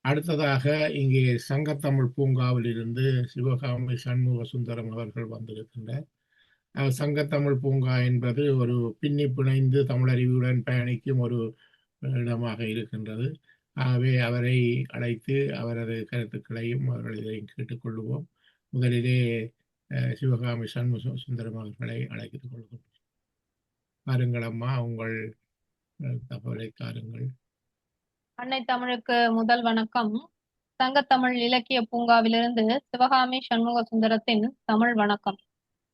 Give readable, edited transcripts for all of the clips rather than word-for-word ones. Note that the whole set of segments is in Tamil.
அடுத்ததாக இங்கே சங்கத்தமிழ் பூங்காவில் இருந்து சிவகாமி சண்முக சுந்தரம் அவர்கள் வந்திருக்கின்றார். சங்கத்தமிழ் பூங்கா என்பது ஒரு பின்னி பிணைந்து தமிழறிவுடன் பயணிக்கும் ஒரு இடமாக இருக்கின்றது. ஆகவே அவரை அழைத்து அவரது கருத்துக்களையும் அவர்கள் இதையும் கேட்டுக்கொள்வோம். முதலிலே சிவகாமி சண்முக சுந்தரம் அவர்களை அழைத்துக் கொள்கிறோம். பாருங்கள் அம்மா, உங்கள் தகவலை தாருங்கள். அன்னை தமிழுக்கு முதல் வணக்கம். சங்கத்தமிழ் இலக்கிய பூங்காவிலிருந்து சிவகாமி சண்முக சுந்தரத்தின் தமிழ் வணக்கம்.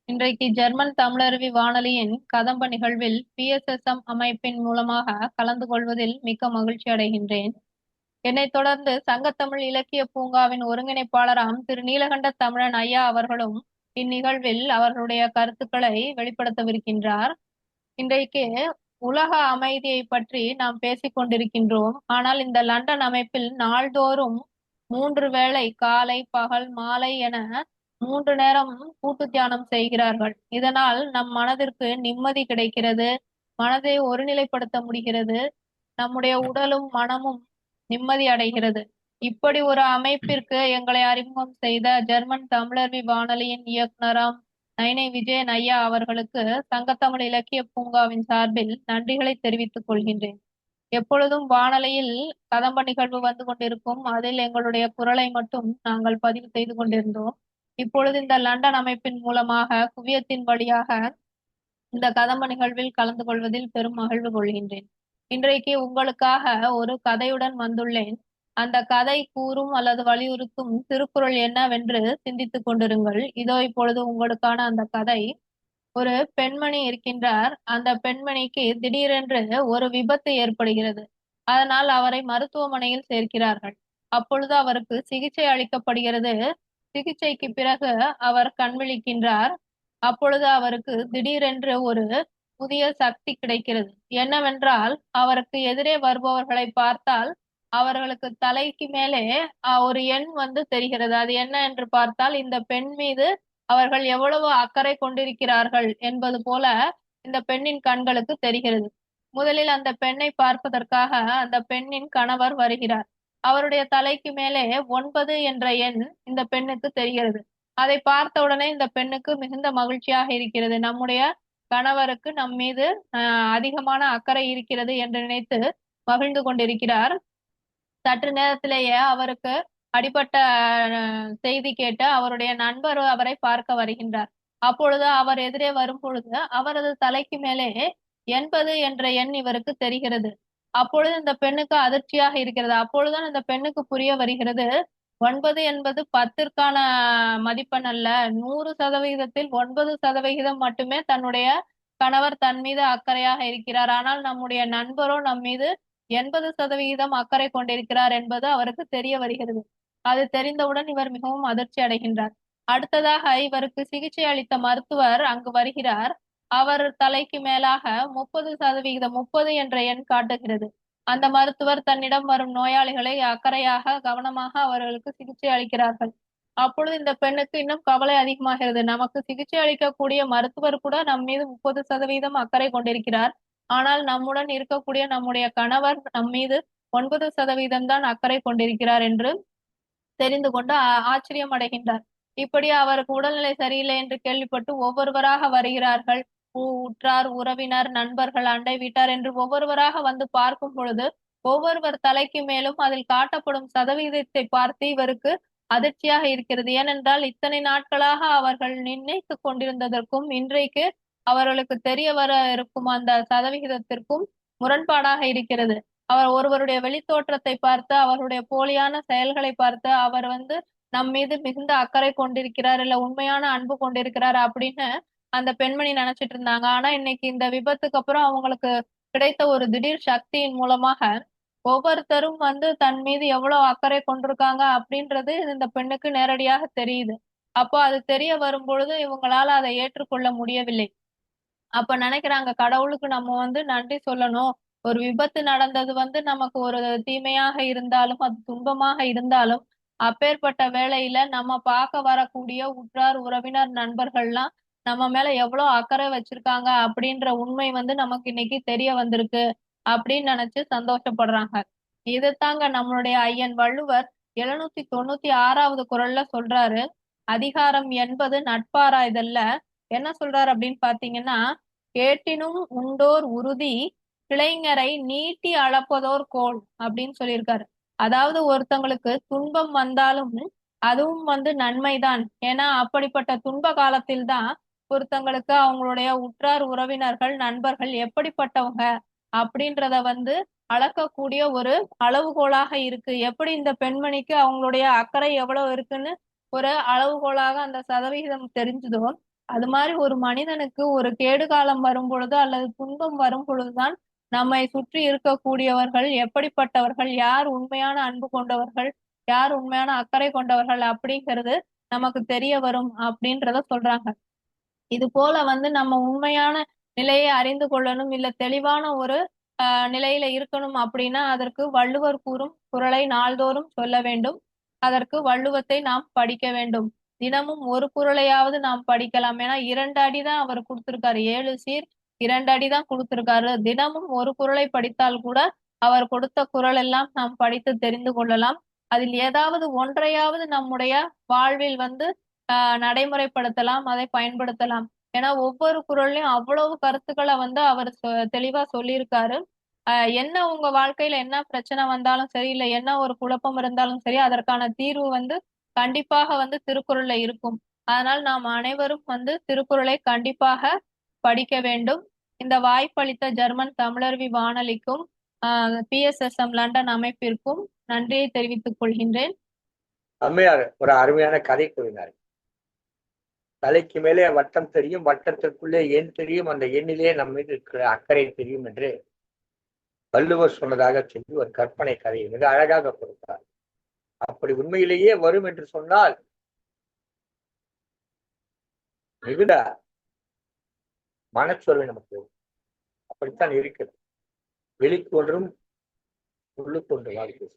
இன்றைக்கு ஜெர்மன் தமிழருவி வானொலியின் கதம்ப நிகழ்வில் PSSM அமைப்பின் மூலமாக கலந்து கொள்வதில் மிக்க மகிழ்ச்சி அடைகின்றேன். என்னைத் தொடர்ந்து சங்கத்தமிழ் இலக்கிய பூங்காவின் ஒருங்கிணைப்பாளராம் திரு நீலகண்ட தமிழன் ஐயா அவர்களும் இந்நிகழ்வில் அவர்களுடைய கருத்துக்களை வெளிப்படுத்தவிருக்கின்றார். இன்றைக்கு உலக அமைதியை பற்றி நாம் பேசிக் கொண்டிருக்கின்றோம். ஆனால் இந்த லண்டன் அமைப்பில் நாள்தோறும் 3 வேளை காலை, பகல், மாலை என 3 நேரம் கூட்டு தியானம் செய்கிறார்கள். இதனால் நம் மனதிற்கு நிம்மதி கிடைக்கிறது, மனதை ஒருநிலைப்படுத்த முடிகிறது, நம்முடைய உடலும் மனமும் நிம்மதி அடைகிறது. இப்படி ஒரு அமைப்பிற்கு எங்களை அறிமுகம் செய்த ஜெர்மன் தமிழருவி வானொலியின் இயக்குனராம் நைனை விஜயன் ஐயா அவர்களுக்கு சங்கத்தமிழ் இலக்கிய பூங்காவின் சார்பில் நன்றிகளை தெரிவித்துக் கொள்கின்றேன். எப்பொழுதும் வானொலியில் கதம்ப நிகழ்வு வந்து கொண்டிருக்கும். அதில் எங்களுடைய குரலை மட்டும் நாங்கள் பதிவு செய்து கொண்டிருந்தோம். இப்பொழுது இந்த லண்டன் அமைப்பின் மூலமாக குவியத்தின் வழியாக இந்த கதம்ப நிகழ்வில் கலந்து கொள்வதில் பெரும் மகிழ்வு கொள்கின்றேன். இன்றைக்கு உங்களுக்காக ஒரு கதையுடன் வந்துள்ளேன். அந்த கதை கூறும் அல்லது வலியுறுத்தும் திருக்குறள் என்னவென்று சிந்தித்துக் கொண்டிருங்கள். இதோ இப்பொழுது உங்களுக்கான அந்த கதை. ஒரு பெண்மணி இருக்கின்றார். அந்த பெண்மணிக்கு திடீரென்று ஒரு விபத்து ஏற்படுகிறது. அதனால் அவரை மருத்துவமனையில் சேர்க்கிறார்கள். அப்பொழுது அவருக்கு சிகிச்சை அளிக்கப்படுகிறது. சிகிச்சைக்கு பிறகு அவர் கண் விழிக்கின்றார். அப்பொழுது அவருக்கு திடீரென்று ஒரு புதிய சக்தி கிடைக்கிறது. என்னவென்றால், அவருக்கு எதிரே வருபவர்களை பார்த்தால் அவர்களுக்கு தலைக்கு மேலே ஒரு எண் வந்து தெரிகிறது. அது என்ன என்று பார்த்தால், இந்த பெண் மீது அவர்கள் எவ்வளவு அக்கறை கொண்டிருக்கிறார்கள் என்பது போல இந்த பெண்ணின் கண்களுக்கு தெரிகிறது. முதலில் அந்த பெண்ணை பார்ப்பதற்காக அந்த பெண்ணின் கணவர் வருகிறார். அவருடைய தலைக்கு மேலே 9 என்ற எண் இந்த பெண்ணுக்கு தெரிகிறது. அதை பார்த்த உடனே இந்த பெண்ணுக்கு மிகுந்த மகிழ்ச்சியாக இருக்கிறது. நம்முடைய கணவருக்கு நம் மீது அதிகமான அக்கறை இருக்கிறது என்று நினைத்து மகிழ்ந்து கொண்டிருக்கிறார். சற்று நேரத்திலேயே அவருக்கு அடிபட்ட செய்தி கேட்டு அவருடைய நண்பர் அவரை பார்க்க வருகின்றார். அப்பொழுது அவர் எதிரே வரும் பொழுது அவரது தலைக்கு மேலே 80 என்ற எண் இவருக்கு தெரிகிறது. அப்பொழுது இந்த பெண்ணுக்கு அதிர்ச்சியாக இருக்கிறது. அப்பொழுதுதான் இந்த பெண்ணுக்கு புரிய வருகிறது, 9 என்பது 10ற்கான மதிப்பெண் அல்ல, 100%த்தில் 9% மட்டுமே தன்னுடைய கணவர் தன் மீது அக்கறையாக இருக்கிறார். ஆனால் நம்முடைய நண்பரோ நம் மீது 80% அக்கறை கொண்டிருக்கிறார் என்பது அவருக்கு தெரிய வருகிறது. அது தெரிந்தவுடன் இவர் மிகவும் அதிர்ச்சி அடைகின்றார். அடுத்ததாக இவருக்கு சிகிச்சை அளித்த மருத்துவர் அங்கு வருகிறார். அவர் தலைக்கு மேலாக 30%, 30 என்ற எண் காட்டுகிறது. அந்த மருத்துவர் தன்னிடம் வரும் நோயாளிகளை அக்கறையாக கவனமாக அவர்களுக்கு சிகிச்சை அளிக்கிறார்கள். அப்பொழுது இந்த பெண்ணுக்கு இன்னும் கவலை அதிகமாகிறது. நமக்கு சிகிச்சை அளிக்கக்கூடிய மருத்துவர் கூட நம் மீது 30% அக்கறை கொண்டிருக்கிறார். ஆனால் நம்முடன் இருக்கக்கூடிய நம்முடைய கணவர் நம் மீது 9% தான் அக்கறை கொண்டிருக்கிறார் என்று தெரிந்து கொண்டு ஆச்சரியம் அடைகின்றார். இப்படி அவருக்கு உடல்நிலை சரியில்லை என்று கேள்விப்பட்டு ஒவ்வொருவராக வருகிறார்கள். உற்றார், உறவினர், நண்பர்கள், அண்டை வீட்டார் என்று ஒவ்வொருவராக வந்து பார்க்கும் பொழுது ஒவ்வொருவர் தலைக்கு மேலும் அதில் காட்டப்படும் சதவீதத்தை பார்த்து இவருக்கு அதிர்ச்சியாக இருக்கிறது. ஏனென்றால் இத்தனை நாட்களாக அவர்கள் நிர்ணயித்துக் கொண்டிருந்ததற்கும் இன்றைக்கு அவர்களுக்கு தெரிய வர இருக்கும் அந்த சதவிகிதத்திற்கும் முரண்பாடாக இருக்கிறது. அவர் ஒருவருடைய வெளித்தோற்றத்தை பார்த்து, அவருடைய போலியான செயல்களை பார்த்து அவர் நம் மீது மிகுந்த அக்கறை கொண்டிருக்கிறார், இல்ல உண்மையான அன்பு கொண்டிருக்கிறார் அப்படின்னு அந்த பெண்மணி நினைச்சிட்டு இருந்தாங்க. ஆனா இன்னைக்கு இந்த விபத்துக்கு அப்புறம் அவங்களுக்கு கிடைத்த ஒரு திடீர் சக்தியின் மூலமாக ஒவ்வொருத்தரும் தன் மீது எவ்வளவு அக்கறை கொண்டிருக்காங்க அப்படின்றது இந்த பெண்ணுக்கு நேரடியாக தெரியுது. அப்போ அது தெரிய வரும் பொழுது இவங்களால அதை ஏற்றுக்கொள்ள முடியவில்லை. அப்ப நினைக்கிறாங்க, கடவுளுக்கு நம்ம நன்றி சொல்லணும். ஒரு விபத்து நடந்தது நமக்கு ஒரு தீமையாக இருந்தாலும், அது துன்பமாக இருந்தாலும், அப்பேற்பட்ட வேளையில நம்ம பார்க்க வரக்கூடிய உற்றார், உறவினர், நண்பர்கள்லாம் நம்ம மேல எவ்வளவு அக்கறை வச்சிருக்காங்க அப்படின்ற உண்மை நமக்கு இன்னைக்கு தெரிய வந்திருக்கு அப்படின்னு நினைச்சு சந்தோஷப்படுறாங்க. இதுதாங்க நம்மளுடைய ஐயன் வள்ளுவர் 796வது குறள்ல சொல்றாரு. அதிகாரம் என்பது நட்பாராய்தல்ல என்ன சொல்றாரு அப்படின்னு பாத்தீங்கன்னா, கேட்டினும் உண்டோர் உறுதி கிளைஞரை நீட்டி அளப்பதோர் கோல் அப்படின்னு சொல்லியிருக்காரு. அதாவது ஒருத்தங்களுக்கு துன்பம் வந்தாலும் அதுவும் நன்மைதான். ஏன்னா அப்படிப்பட்ட துன்ப காலத்தில் தான் ஒருத்தங்களுக்கு அவங்களுடைய உற்றார் உறவினர்கள் நண்பர்கள் எப்படிப்பட்டவங்க அப்படின்றத அளக்கக்கூடிய ஒரு அளவுகோலாக இருக்கு. எப்படி இந்த பெண்மணிக்கு அவங்களுடைய அக்கறை எவ்வளவு இருக்குன்னு ஒரு அளவுகோலாக அந்த சதவிகிதம் தெரிஞ்சுதோ, அது மாதிரி ஒரு மனிதனுக்கு ஒரு கேடு காலம் வரும் பொழுது அல்லது துன்பம் வரும் பொழுதுதான் நம்மை சுற்றி இருக்கக்கூடியவர்கள் எப்படிப்பட்டவர்கள், யார் உண்மையான அன்பு கொண்டவர்கள், யார் உண்மையான அக்கறை கொண்டவர்கள் அப்படிங்கிறது நமக்கு தெரிய வரும் அப்படின்றத சொல்றாங்க. இது போல நம்ம உண்மையான நிலையை அறிந்து கொள்ளணும், இல்ல தெளிவான ஒரு நிலையில இருக்கணும் அப்படின்னா அதற்கு வள்ளுவர் கூறும் குறளை நாள்தோறும் சொல்ல வேண்டும். அதற்கு வள்ளுவத்தை நாம் படிக்க வேண்டும். தினமும் ஒரு குறளையாவது நாம் படிக்கலாம். ஏன்னா 2 அடி தான் அவர் கொடுத்திருக்காரு. 7 சீர் 2 அடி தான் கொடுத்திருக்காரு. தினமும் ஒரு குறளை படித்தால் கூட அவர் கொடுத்த குறள் எல்லாம் நாம் படித்து தெரிந்து கொள்ளலாம். அதில் ஏதாவது ஒன்றையாவது நம்முடைய வாழ்வில் நடைமுறைப்படுத்தலாம், அதை பயன்படுத்தலாம். ஏன்னா ஒவ்வொரு குறள்லயும் அவ்வளவு கருத்துக்களை அவர் தெளிவா சொல்லியிருக்காரு. என்ன உங்க வாழ்க்கையில என்ன பிரச்சனை வந்தாலும் சரி, இல்ல என்ன ஒரு குழப்பம் இருந்தாலும் சரி, அதற்கான தீர்வு கண்டிப்பாக திருக்குறள்ல இருக்கும். அதனால் நாம் அனைவரும் திருக்குறளை கண்டிப்பாக படிக்க வேண்டும். இந்த வாய்ப்பளித்த ஜெர்மன் தமிழருவி வானொலிக்கும் PSSM லண்டன் அமைப்பிற்கும் நன்றியை தெரிவித்துக் கொள்கின்றேன். அம்மையார் ஒரு அருமையான கதை கூறினார். தலைக்கு மேலே வட்டம் தெரியும், வட்டத்திற்குள்ளே எண் தெரியும், அந்த எண்ணிலே நம்ம மீது இருக்கிற அக்கறை தெரியும் என்று வள்ளுவர் சொன்னதாக சொல்லி ஒரு கற்பனை கதையை மிக அழகாக கொடுத்தார். அப்படி உண்மையிலேயே வரும் என்று சொன்னால் மிகுந்த மனச்சோர்வை நமக்கு அப்படித்தான் இருக்கிறது. வெளிக்கு ஒன்றும் உள்ளுக்கு ஒன்று வாழ்க்கை